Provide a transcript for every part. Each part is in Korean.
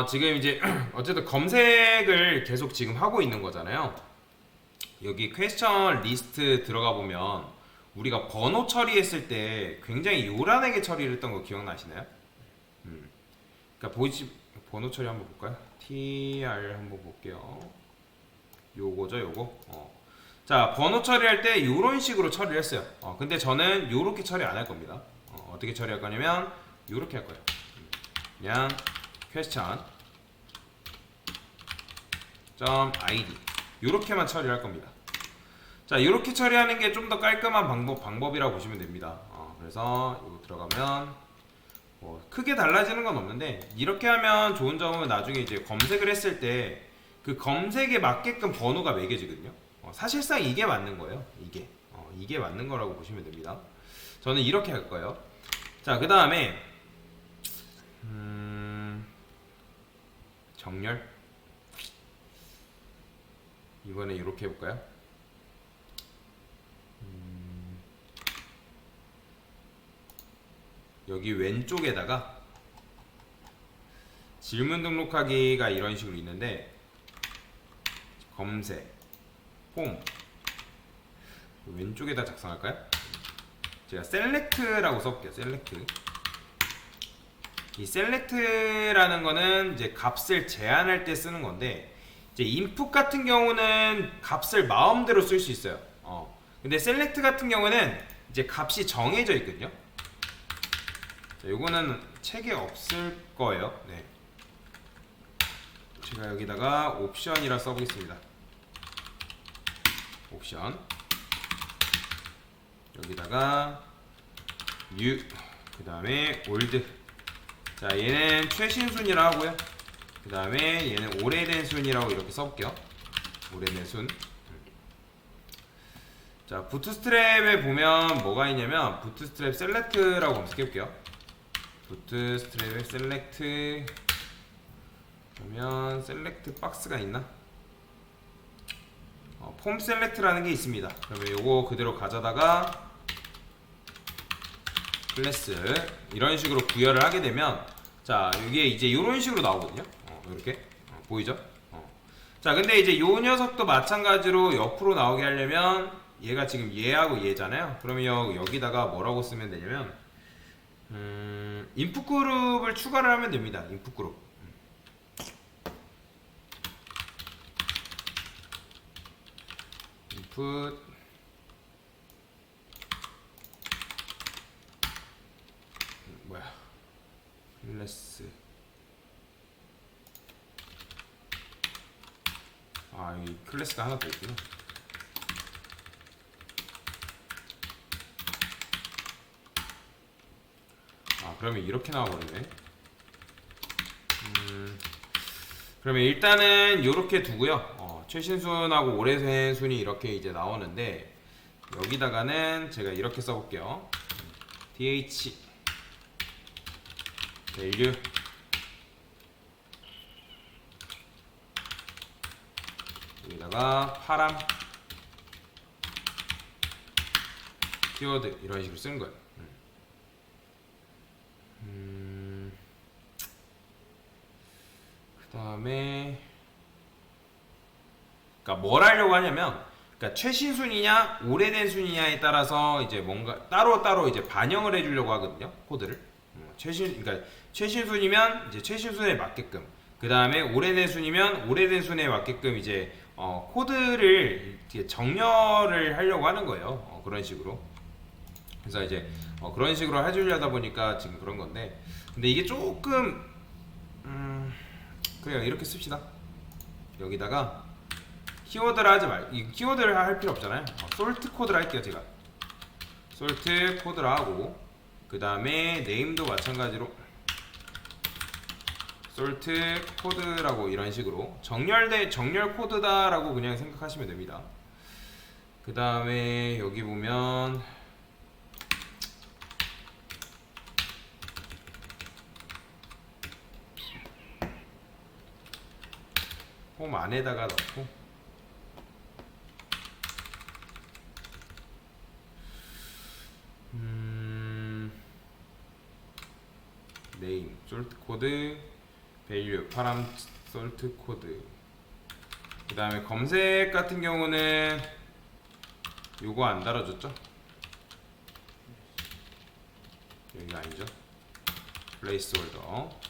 지금 이제 어쨌든 검색을 계속 지금 하고 있는 거잖아요. 여기 퀘스천 리스트 들어가 보면 우리가 번호 처리했을 때 굉장히 요란하게 처리를 했던 거 기억나시나요? 그러니까 번호 처리 한번 볼까요? tr 한번 볼게요. 요거죠, 요거. 자, 번호 처리할 때 요런 식으로 처리를 했어요. 근데 저는 요렇게 처리 안 할 겁니다. 어떻게 처리할 거냐면 요렇게 할 거예요. 그냥 question id 요렇게만 처리할 겁니다. 자, 요렇게 처리하는 게 좀 더 깔끔한 방법이라고 보시면 됩니다. 그래서 이거 들어가면 크게 달라지는 건 없는데, 이렇게 하면 좋은 점은 나중에 이제 검색을 했을 때 그 검색에 맞게끔 번호가 매겨지거든요. 사실상 이게 맞는 거예요. 이게 맞는 거라고 보시면 됩니다. 저는 이렇게 할 거예요. 자, 그 다음에 정렬 이번에 이렇게 해볼까요? 여기 왼쪽에다가 질문 등록하기가 이런 식으로 있는데, 검색, 폼 왼쪽에다 작성할까요? 제가 select라고 써볼게요. select. 이 select라는 거는 이제 값을 제한할 때 쓰는 건데, 이제 input 같은 경우는 값을 마음대로 쓸 수 있어요. 근데 select 같은 경우는 이제 값이 정해져 있거든요. 자, 요거는 책에 없을 거예요. 네. 제가 여기다가 옵션이라 써보겠습니다. 옵션. 여기다가 new, 그 다음에 old. 자, 얘는 최신 순이라 하고요. 그 다음에 얘는 오래된 순이라고 이렇게 써볼게요. 오래된 순. 자, 부트스트랩에 보면 뭐가 있냐면 부트스트랩 셀렉트라고 검색해볼게요. 부트스트랩 셀렉트. 그러면 셀렉트 박스가 있나? 폼 셀렉트라는 게 있습니다. 그러면 요거 그대로 가져다가 클래스 이런 식으로 구현을 하게 되면, 자, 이게 이제 이런 식으로 나오거든요. 이렇게 보이죠? 자, 근데 이제 요 녀석도 마찬가지로 옆으로 나오게 하려면, 얘가 지금 얘하고 얘잖아요. 그러면 여기다가 뭐라고 쓰면 되냐면 인풋 그룹을 추가를 하면 됩니다. 인풋 그룹. 인풋 뭐야? 클래스. 이 클래스가 하나 더 있구나. 그러면 이렇게 나와버리네. 그러면 일단은 이렇게 두고요. 최신순하고 오래된 순이 이렇게 이제 나오는데, 여기다가는 제가 이렇게 써볼게요. dh value 여기다가 파람 키워드 이런 식으로 쓰는 거예요. 그 다음에 그러니까 뭘 하려고 하냐면, 그러니까 최신 순이냐 오래된 순이냐에 따라서 이제 뭔가 따로 이제 반영을 해주려고 하거든요. 코드를. 그러니까 최신 순이면 이제 최신 순에 맞게끔, 그 다음에 오래된 순이면 오래된 순에 맞게끔 이제 코드를 이렇게 정렬을 하려고 하는 거예요. 그런 식으로. 그래서 이제 그런 식으로 해주려다 보니까 지금 그런 건데, 근데 이게 조금 그래요. 이렇게 씁시다. 여기다가 키워드를 하지 말고, 이 키워드를 할 필요 없잖아요. 솔트 코드를 할게요. 제가 솔트 코드를 하고, 그 다음에 네임도 마찬가지로 솔트 코드라고 이런 식으로 정렬 코드다라고 그냥 생각하시면 됩니다. 그 다음에 여기 보면 폼 안에다가 넣고, 네임 솔트 코드, 밸류 파람 솔트 코드. 그 다음에 검색 같은 경우는 요거 안 달아줬죠? 여기가 아니죠? 플레이스홀더.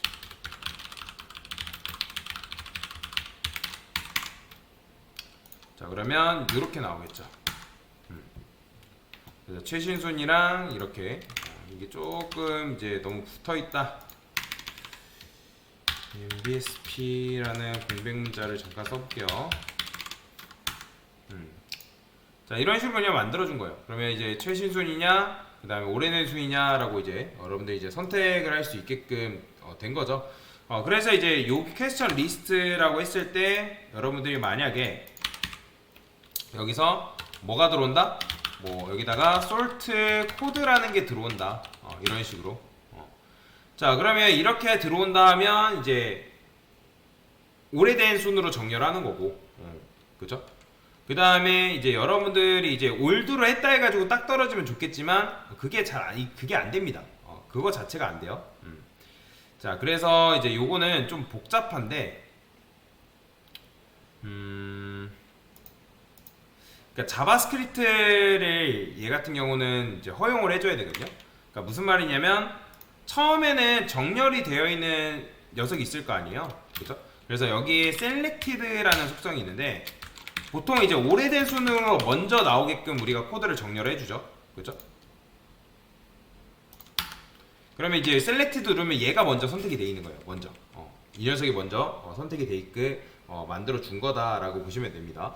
자, 그러면 이렇게 나오겠죠. 그래서 최신순이랑 이렇게 이게 조금 이제 너무 붙어있다. MBSP라는 공백 문자를 잠깐 써볼게요. 자, 이런 식으로 그냥 만들어준 거예요. 그러면 이제 최신순이냐, 그 다음에 오래된 순이냐라고 이제 여러분들이 이제 선택을 할 수 있게끔 된 거죠. 그래서 이제 요 퀘스천 리스트라고 했을 때 여러분들이 만약에 여기서 뭐가 들어온다? 뭐 여기다가 솔트 코드라는 게 들어온다. 이런 식으로. 자, 그러면 이렇게 들어온다 하면 이제 오래된 순으로 정렬하는 거고, 그죠? 그 다음에 이제 여러분들이 이제 올드로 했다 해가지고 딱 떨어지면 좋겠지만 그게 그게 안 됩니다. 그거 자체가 안 돼요. 자, 그래서 이제 요거는 좀 복잡한데, 그러니까 자바스크립트를 얘 같은 경우는 이제 허용을 해줘야 되거든요. 그러니까 무슨 말이냐면 처음에는 정렬이 되어 있는 녀석이 있을 거 아니에요, 그죠? 그래서 여기에 selected라는 속성이 있는데 보통 이제 오래된 순으로 먼저 나오게끔 우리가 코드를 정렬을 해주죠, 그죠? 그러면 이제 selected 누르면 얘가 먼저 선택이 돼 있는 거예요. 먼저 이 녀석이 먼저 선택이 돼 있게 만들어 준 거다라고 보시면 됩니다.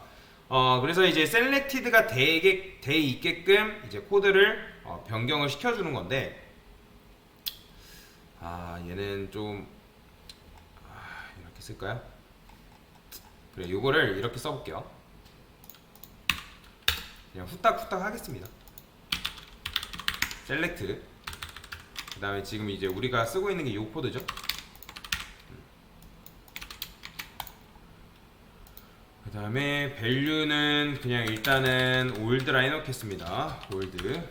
그래서 이제 selected가 돼 있게끔 이제 코드를 변경을 시켜주는 건데, 얘는 좀 이렇게 쓸까요? 그래, 요거를 이렇게 써볼게요. 그냥 후딱후딱 하겠습니다. select. 그 다음에 지금 이제 우리가 쓰고 있는 게 요 코드죠. 그 다음에 value는 그냥 일단은 old라 해놓겠습니다. old.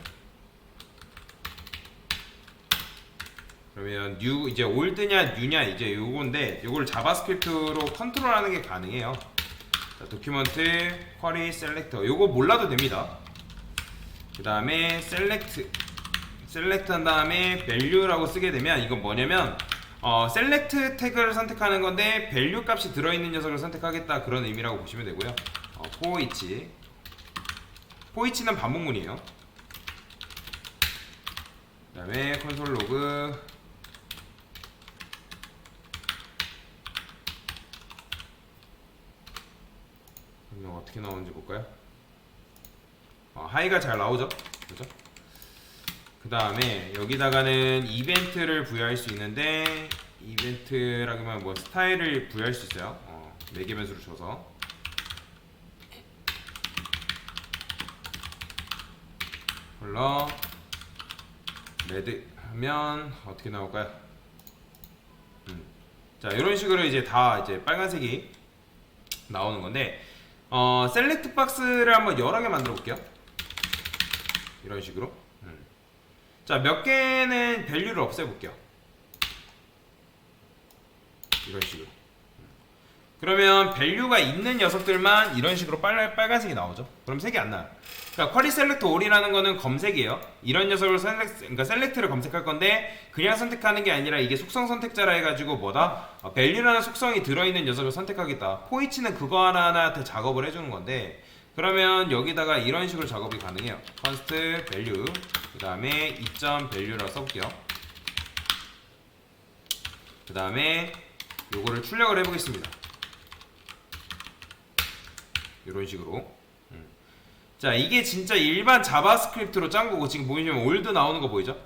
그러면 new, 이제 old냐 new냐 이제 요건데, 요걸 자바스크립트로 컨트롤하는 게 가능해요. 자, 도큐먼트 query selector 요거 몰라도 됩니다. 그 다음에 select 한 다음에 value라고 쓰게 되면 이건 뭐냐면 select 태그를 선택하는 건데 value 값이 들어있는 녀석을 선택하겠다, 그런 의미라고 보시면 되고요. for each는 반복문이에요. 그 다음에 콘솔 로그. 그러면 어떻게 나오는지 볼까요? 하이가 잘 나오죠, 그죠? 그 다음에 여기다가는 이벤트를 부여할 수 있는데, 이벤트라기만 뭐 스타일을 부여할 수 있어요. 4개 변수를 줘서. 컬러 레드 하면 어떻게 나올까요? 자, 이런 식으로 이제 다 이제 빨간색이 나오는 건데, 셀렉트 박스를 한번 여러 개 만들어 볼게요. 이런 식으로. 자, 몇 개는 밸류를 없애 볼게요. 이런 식으로. 그러면 밸류가 있는 녀석들만 이런 식으로 빨간색이 나오죠. 그럼 색이 안 나요. 그러니까 쿼리 셀렉트 올이라는 거는 검색이에요. 이런 녀석을 그러니까 셀렉트를 검색할 건데 그냥 선택하는 게 아니라 이게 속성 선택자라 해가지고 뭐다? 밸류라는 속성이 들어있는 녀석을 선택하겠다. 포이치는 그거 하나하나한테 작업을 해주는 건데, 그러면 여기다가 이런 식으로 작업이 가능해요. const value 그 다음에 이.value라고 써볼게요. 그 다음에 요거를 출력을 해보겠습니다. 이런 식으로. 자, 이게 진짜 일반 자바스크립트로 짠 거고, 지금 보시면 old 나오는 거 보이죠?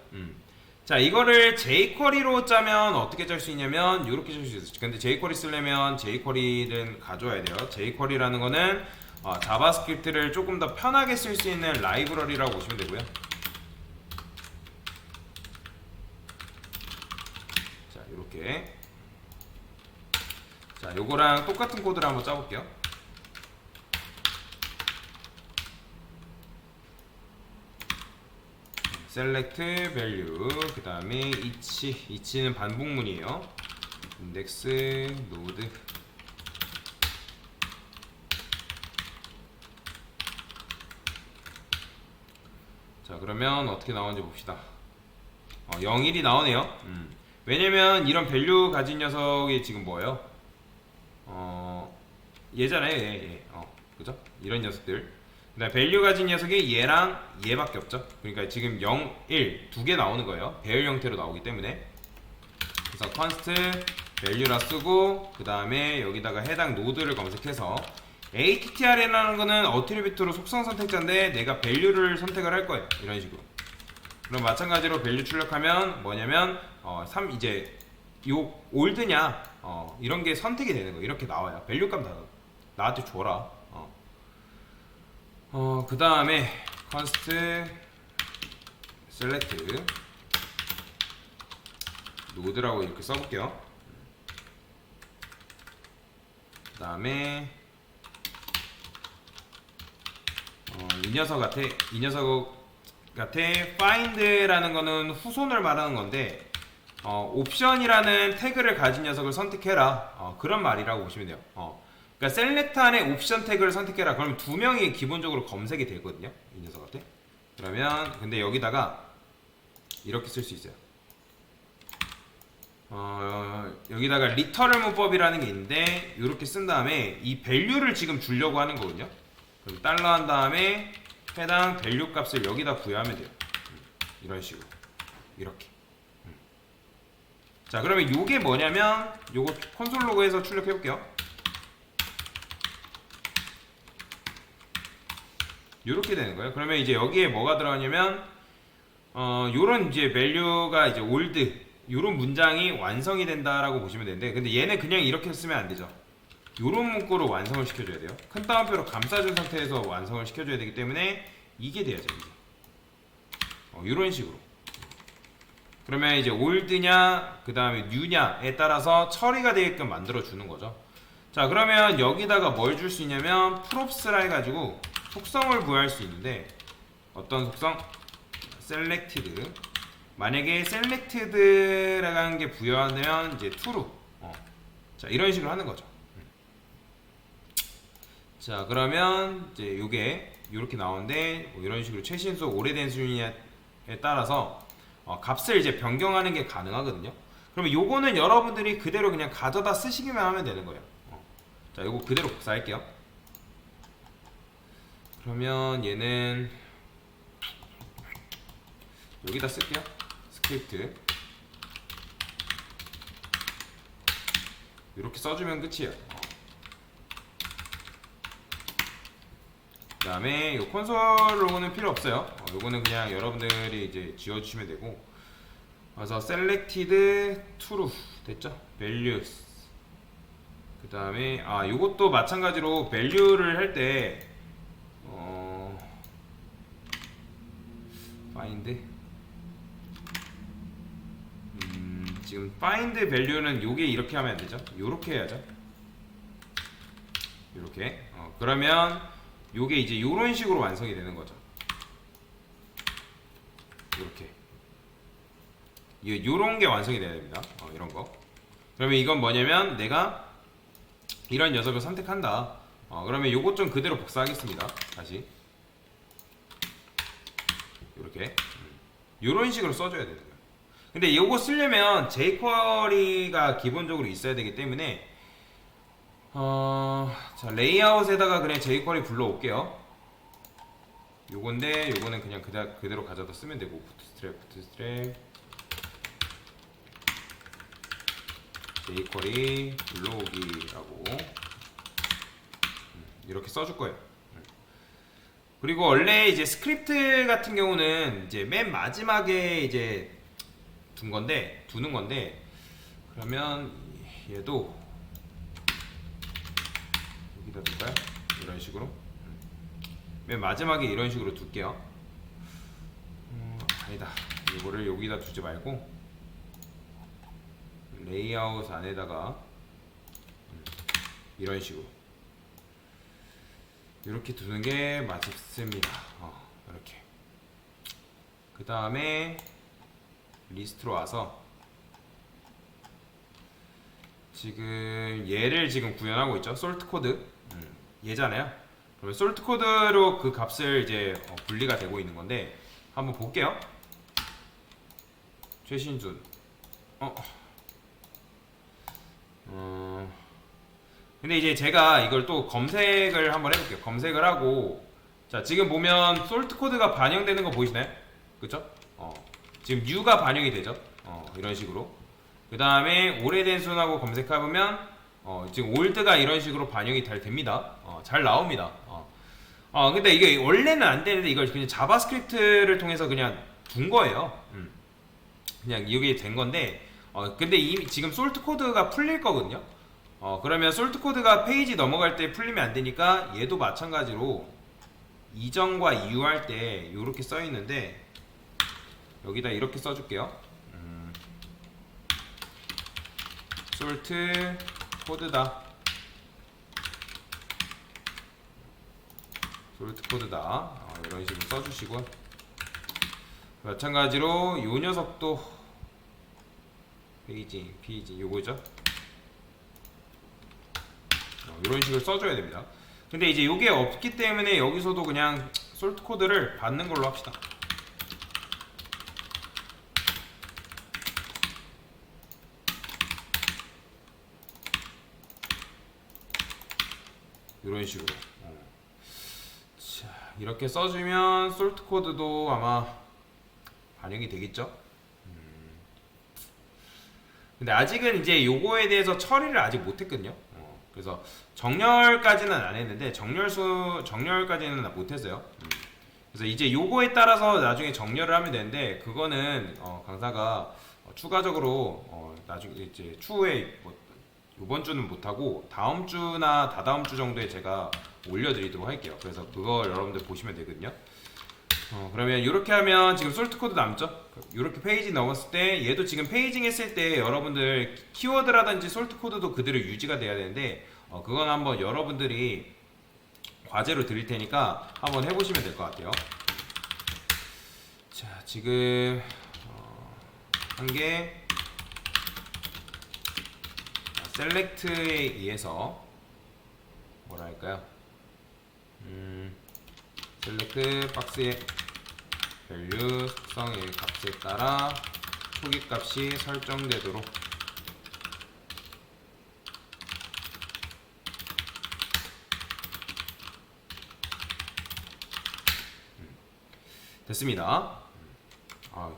자, 이거를 jQuery로 짜면 어떻게 짤 수 있냐면 이렇게 짤 수 있어요. 근데 jQuery 쓰려면 jQuery는 가져와야 돼요. jQuery라는 거는 자바스크립트를 조금 더 편하게 쓸 수 있는 라이브러리라고 보시면 되고요. 자, 이렇게. 자, 요거랑 똑같은 코드를 한번 짜볼게요. select value 그 다음에 each는 반복문이에요. 인덱스 노드. 자, 그러면 어떻게 나오는지 봅시다. 0, 1이 나오네요. 왜냐면 이런 밸류 가진 녀석이 지금 뭐예요? 얘잖아요. 얘. 그죠? 이런 녀석들. 그다음 밸류 가진 녀석이 얘랑 얘밖에 없죠. 그러니까 지금 0, 1 두 개 나오는 거예요. 배열 형태로 나오기 때문에. 그래서 const value라 쓰고 그 다음에 여기다가 해당 노드를 검색해서 attr이라는 거는 어트리뷰트로 속성 선택자인데 내가 value를 선택을 할 거예요. 이런 식으로. 그럼 마찬가지로 value 출력하면 뭐냐면 3 이제 요 올드냐 이런 게 선택이 되는 거예요. 이렇게 나와요. value 값 나한테 줘라. 그 다음에 const select 노드라고 이렇게 써볼게요. 그 다음에 이 녀석 같아 find라는 거는 후손을 말하는 건데 옵션이라는 태그를 가진 녀석을 선택해라 그런 말이라고 보시면 돼요. 그러니까 select 안에 옵션 태그를 선택해라. 그러면 두 명이 기본적으로 검색이 되거든요. 이 녀석 같아. 그러면 근데 여기다가 이렇게 쓸 수 있어요. 여기다가 리터럴 문법이라는 게 있는데 이렇게 쓴 다음에 이 밸류를 지금 주려고 하는 거거든요. 그럼 달러 한 다음에 해당 밸류 값을 여기다 부여하면 돼요. 이런 식으로 이렇게. 자, 그러면 요게 뭐냐면 요거 콘솔 로그에서 출력해 볼게요. 요렇게 되는 거예요. 그러면 이제 여기에 뭐가 들어가냐면 요런 이제 밸류가 이제 올드 요런 문장이 완성이 된다라고 보시면 되는데, 근데 얘는 그냥 이렇게 쓰면 안 되죠. 요런 문구로 완성을 시켜줘야 돼요. 큰 따옴표로 감싸준 상태에서 완성을 시켜줘야 되기 때문에 이게 돼야죠. 이게. 요런 식으로. 그러면 이제 올드냐 그 다음에 뉴냐에 따라서 처리가 되게끔 만들어 주는 거죠. 자, 그러면 여기다가 뭘 줄 수 있냐면 props라 해가지고 속성을 부여할 수 있는데, 어떤 속성? selected. 만약에 selected라는 게 부여하면 이제 true. 자, 이런 식으로 하는 거죠. 자, 그러면 이제 요게 이렇게 나오는데 뭐 이런 식으로 최신 수 오래된 수준에 따라서 값을 이제 변경하는 게 가능하거든요. 그러면 요거는 여러분들이 그대로 그냥 가져다 쓰시기만 하면 되는 거예요. 자, 요거 그대로 복사할게요. 그러면 얘는 여기다 쓸게요. 스크립트 이렇게 써주면 끝이에요. 그 다음에 이 콘솔 로고는 필요 없어요. 요거는 그냥 여러분들이 이제 지워주시면 되고, 그래서 selected true 됐죠? values. 그 다음에 요것도 마찬가지로 value를 할 때 find 지금 find value는 요게 이렇게 하면 안 되죠? 요렇게 해야죠. 요렇게. 그러면 요게 이제 요런 식으로 완성이 되는 거죠. 요렇게. 요런 게 완성이 돼야 됩니다. 이런 거. 그러면 이건 뭐냐면 내가 이런 녀석을 선택한다. 그러면 요것 좀 그대로 복사하겠습니다. 다시. 요렇게. 요런 식으로 써줘야 되는 거예요. 근데 요거 쓰려면 jQuery가 기본적으로 있어야 되기 때문에 자, 레이아웃에다가 그냥 jQuery 불러올게요. 요건데 요거는 그냥 그대로 가져다 쓰면 되고, 부트스트랩 jQuery 불러오기라고 이렇게 써줄 거예요. 그리고 원래 이제 스크립트 같은 경우는 이제 맨 마지막에 이제 두는 건데, 그러면 얘도 여기다 둘까요? 이런 식으로 맨 마지막에 이런 식으로 둘게요. 아니다, 이거를 여기다 두지 말고 레이아웃 안에다가 이런 식으로 이렇게 두는 게 맞습니다. 이렇게. 그 다음에 리스트로 와서 지금 얘를 지금 구현하고 있죠. 솔트 코드. 얘잖아요. 그러면 솔트 코드로 그 값을 이제 분리가 되고 있는 건데 한번 볼게요. 최신준. 근데 이제 제가 이걸 또 검색을 한번 해볼게요. 검색을 하고, 자, 지금 보면 솔트 코드가 반영되는 거 보이시나요? 그쵸? 지금 new가 반영이 되죠? 이런 식으로. 그 다음에 오래된 순하고 검색해보면, 지금 올드가 이런 식으로 반영이 잘 됩니다. 잘 나옵니다. 근데 이게 원래는 안 되는데 이걸 그냥 자바스크립트를 통해서 그냥 둔 거예요. 그냥 이게 된 건데, 근데 이미 지금 솔트 코드가 풀릴 거거든요. 그러면 솔트 코드가 페이지 넘어갈 때 풀리면 안 되니까 얘도 마찬가지로 이전과 이후할 때 이렇게 써 있는데 여기다 이렇게 써줄게요. 솔트 코드다. 솔트 코드다. 이런 식으로 써주시고 마찬가지로 요 녀석도 페이지 요거죠. 이런 식으로 써줘야 됩니다. 근데 이제 요게 없기 때문에 여기서도 그냥 솔트 코드를 받는 걸로 합시다. 이런 식으로. 자, 이렇게 써주면 솔트 코드도 아마 반영이 되겠죠. 근데 아직은 이제 요거에 대해서 처리를 아직 못했거든요. 그래서 정렬까지는 안 했는데 정렬까지는 못했어요. 그래서 이제 요거에 따라서 나중에 정렬을 하면 되는데 그거는 강사가 추가적으로 나중에 이제 추후에 뭐 요번 주는 못하고 다음 주나 다다음 주 정도에 제가 올려드리도록 할게요. 그래서 그거 여러분들 보시면 되거든요. 그러면 이렇게 하면 지금 솔트 코드 남죠? 이렇게 페이지 넘었을 때 얘도 지금 페이징 했을 때 여러분들 키워드라든지 솔트 코드도 그대로 유지가 돼야 되는데 그건 한번 여러분들이 과제로 드릴 테니까 한번 해보시면 될 것 같아요. 자, 지금 한 게 셀렉트에 의해서 뭐라 할까요? 셀렉트 박스의 밸류 속성의 값에 따라 초기값이 설정되도록 됐습니다.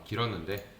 길었는데